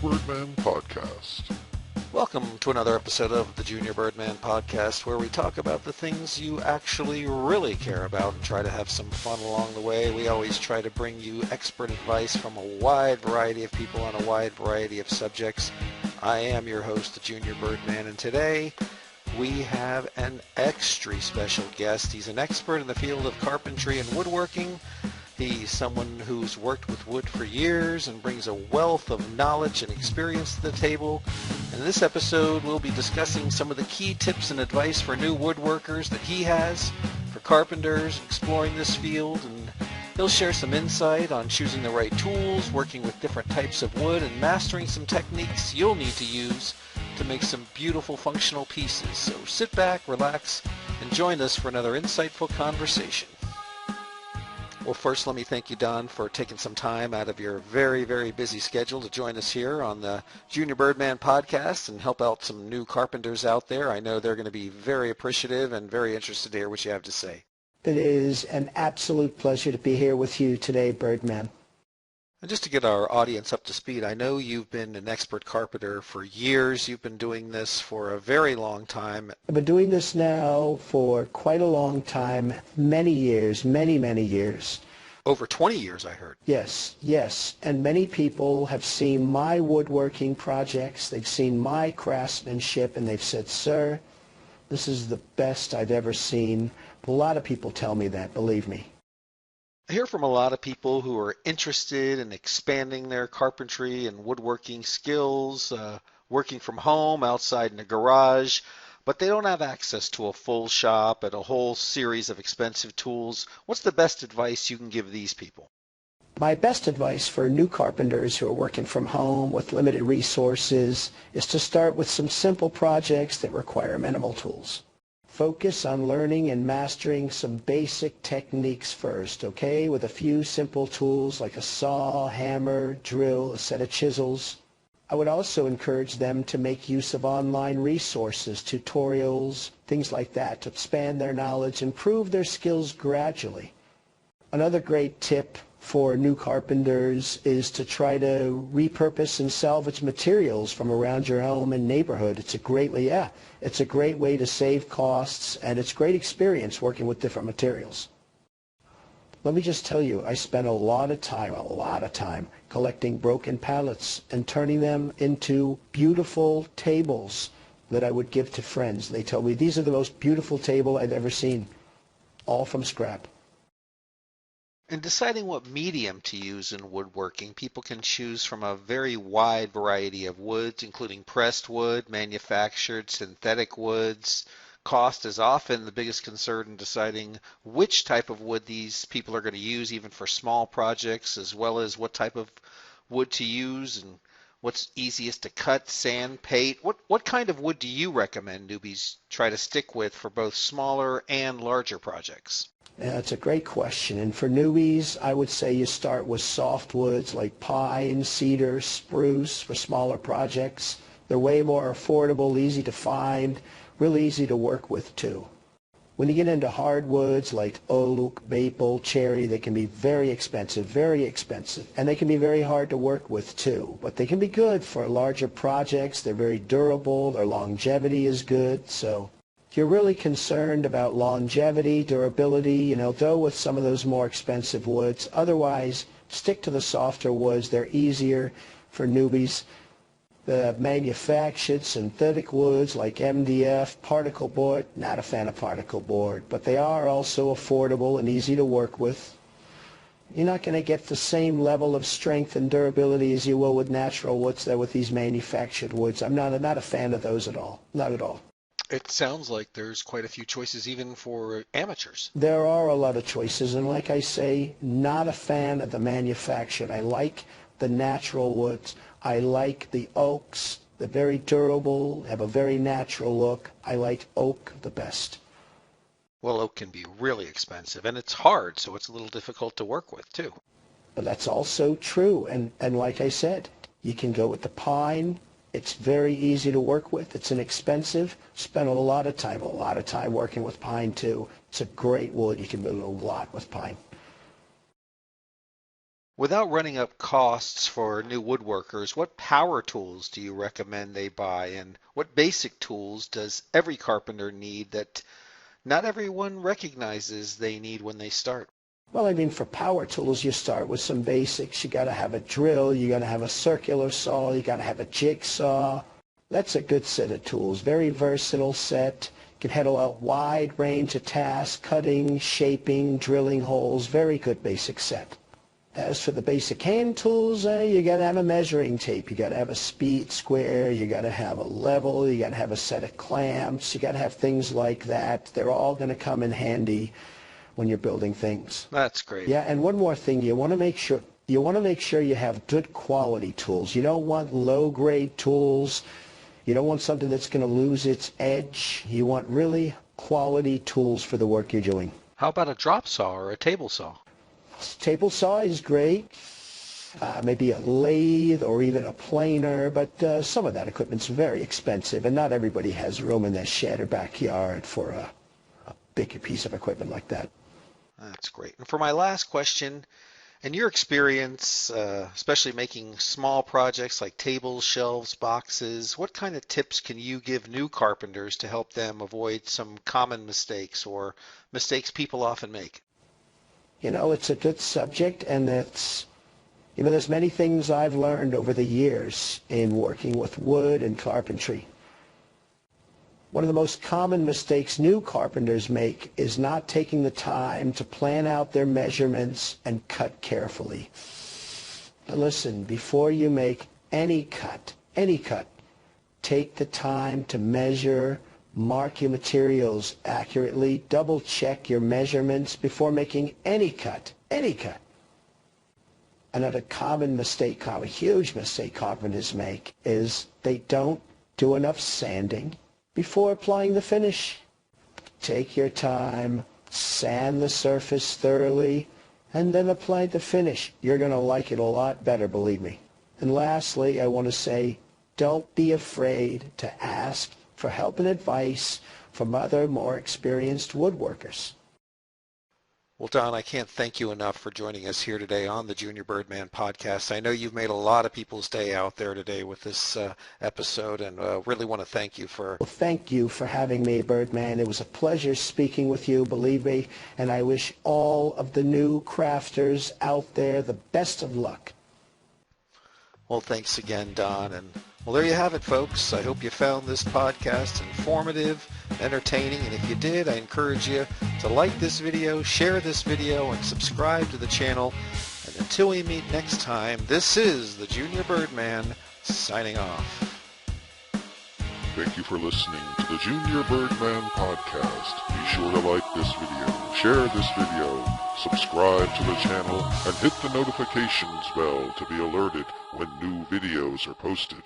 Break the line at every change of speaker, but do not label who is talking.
Birdman Podcast.
Welcome to another episode of the Junior Birdman Podcast, where we talk about the things you actually really care about and try to have some fun along the way. We always try to bring you expert advice from a wide variety of people on a wide variety of subjects. I am your host, the Junior Birdman, and today we have an extra special guest. He's an expert in the field of carpentry and woodworking. He's someone who's worked with wood for years and brings a wealth of knowledge and experience to the table. In this episode, we'll be discussing some of the key tips and advice for new woodworkers that he has, for carpenters exploring this field, and he'll share some insight on choosing the right tools, working with different types of wood, and mastering some techniques you'll need to use to make some beautiful functional pieces. So sit back, relax, and join us for another insightful conversation. Well, first, let me thank you, Don, for taking some time out of your very, very busy schedule to join us here on the Junior Birdman Podcast and help out some new carpenters out there. I know they're going to be very appreciative and very interested to hear what you have to say.
It is an absolute pleasure to be here with you today, Birdman.
And just to get our audience up to speed, I know you've been an expert carpenter for years. You've been doing this for a very long time.
I've been doing this now for quite a long time, many years, many years.
Over 20 years, I heard.
Yes. And many people have seen my woodworking projects. They've seen my craftsmanship, and they've said, "Sir, this is the best I've ever seen." A lot of people tell me that, believe me.
I hear from a lot of people who are interested in expanding their carpentry and woodworking skills, working from home, outside in a garage, but they don't have access to a full shop and a whole series of expensive tools. What's the best advice you can give these people?
My best advice for new carpenters who are working from home with limited resources is to start with some simple projects that require minimal tools. Focus on learning and mastering some basic techniques first, okay? With a few simple tools like a saw, hammer, drill, a set of chisels. I would also encourage them to make use of online resources, tutorials, things like that, to expand their knowledge and improve their skills gradually. Another great tip for new carpenters is to try to repurpose and salvage materials from around your home and neighborhood. It's a great way to save costs, and it's a great experience working with different materials. Let me just tell you, I spent a lot of time collecting broken pallets and turning them into beautiful tables that I would give to friends. They told me, "These are the most beautiful table I've ever seen," all from scrap.
In deciding what medium to use in woodworking, people can choose from a very wide variety of woods, including pressed wood, manufactured, synthetic woods. Cost is often the biggest concern in deciding which type of wood these people are going to use, even for small projects, as well as what type of wood to use and what's easiest to cut, sand, paint. What kind of wood do you recommend newbies try to stick with for both smaller and larger projects?
Yeah, that's a great question. And for newbies, I would say you start with soft woods like pine, cedar, spruce for smaller projects. They're way more affordable, easy to find, really easy to work with too. When you get into hardwoods like oak, maple, cherry, they can be very expensive, and they can be very hard to work with too. But they can be good for larger projects. They're very durable. Their longevity is good. So if you're really concerned about longevity, durability, go with some of those more expensive woods. Otherwise, stick to the softer woods. They're easier for newbies. The manufactured synthetic woods like MDF, particle board, not a fan of particle board, but they are also affordable and easy to work with. You're not going to get the same level of strength and durability as you will with natural woods there with these manufactured woods. I'm not a fan of those at all, not at all.
It sounds like there's quite a few choices even for amateurs.
There are a lot of choices, and like I say, not a fan of the manufactured. I like the natural woods. I like the oaks. They're very durable, have a very natural look. I like oak the best.
Well, oak can be really expensive, and it's hard, so it's a little difficult to work with, too.
But that's also true, and like I said, you can go with the pine. It's very easy to work with. It's inexpensive. Spent a lot of time working with pine, too. It's a great wood. You can build a lot with pine.
Without running up costs for new woodworkers, what power tools do you recommend they buy, and what basic tools does every carpenter need that not everyone recognizes they need when they start?
Well, I mean, for power tools, you start with some basics. You got to have a drill. You got to have a circular saw. You got to have a jigsaw. That's a good set of tools. Very versatile set. Can handle a wide range of tasks, cutting, shaping, drilling holes. Very good basic set. As for the basic hand tools, you got to have a measuring tape. You got to have a speed square. You got to have a level. You got to have a set of clamps. You got to have things like that. They're all going to come in handy when you're building things.
That's great.
Yeah, and one more thing, you want to make sure you have good quality tools. You don't want low-grade tools. You don't want something that's going to lose its edge. You want really quality tools for the work you're doing.
How about a drop saw or a table saw?
Table saw is great. Maybe a lathe or even a planer, but some of that equipment's very expensive, and not everybody has room in their shed or backyard for a big piece of equipment like that.
That's great. And for my last question, in your experience, especially making small projects like tables, shelves, boxes, what kind of tips can you give new carpenters to help them avoid some common mistakes or mistakes people often make?
You know, it's a good subject, and there's many things I've learned over the years in working with wood and carpentry. One of the most common mistakes new carpenters make is not taking the time to plan out their measurements and cut carefully. But listen, before you make any cut, take the time to measure, mark your materials accurately, double check your measurements before making any cut. Another a huge mistake carpenters make is they don't do enough sanding before applying the finish. Take your time, sand the surface thoroughly, and then apply the finish. You're going to like it a lot better, believe me. And lastly, I want to say, don't be afraid to ask for help and advice from other more experienced woodworkers.
Well, Don, I can't thank you enough for joining us here today on the Junior Birdman podcast. I know you've made a lot of people's day out there today with this episode, and really want to thank you for...
Well, thank you for having me, Birdman. It was a pleasure speaking with you, believe me, and I wish all of the new crafters out there the best of luck.
Well, thanks again, Don. And well, there you have it, folks. I hope you found this podcast informative, entertaining, and if you did, I encourage you to like this video, share this video, and subscribe to the channel. And until we meet next time, this is the Junior Birdman signing off.
Thank you for listening to the Junior Birdman podcast. Be sure to like this video, share this video, subscribe to the channel, and hit the notifications bell to be alerted when new videos are posted.